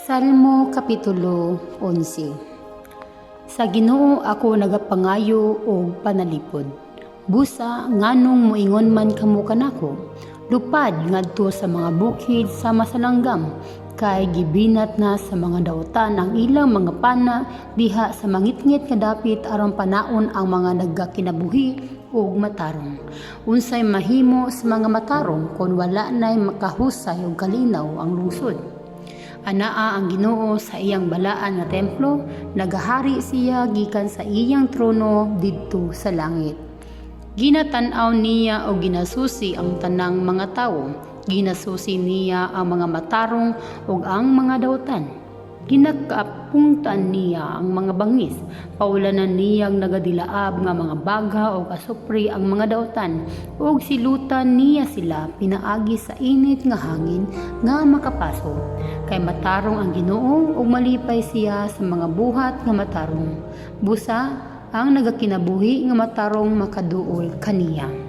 Salmo Kapitulo 11. Sa Ginoo ako nagapangayo og panalipod. Busa nganong moingon man kamo kanako, lupad ngadto sa mga bukid sa masalanggam, kay gibinat na sa mga dautan ang ilang mga pana diha sa mangitngit nga dapit aron panaon ang mga nagakinabuhi ug matarong. Unsay mahimo sa mga matarong kon wala nay makahusay og kalinaw ang lungsod. Anaa ang Ginoo sa iyang balaan nga templo, nagahari siya gikan sa iyang trono didto sa langit. Ginatan-aw niya o ginasusi ang tanang mga tawo, ginasusi niya ang mga matarong ug ang mga dautan. Ginakapungtan niya ang mga bangis, paulanan niyang nagadilaab nga mga baga o asupri ang mga dautan, ug silutan niya sila pinaagi sa init nga hangin nga makapaso. Kay matarong ang Ginoo ug malipay siya sa mga buhat nga matarong. Busa ang nagakinabuhi nga matarong makaduol kaniya.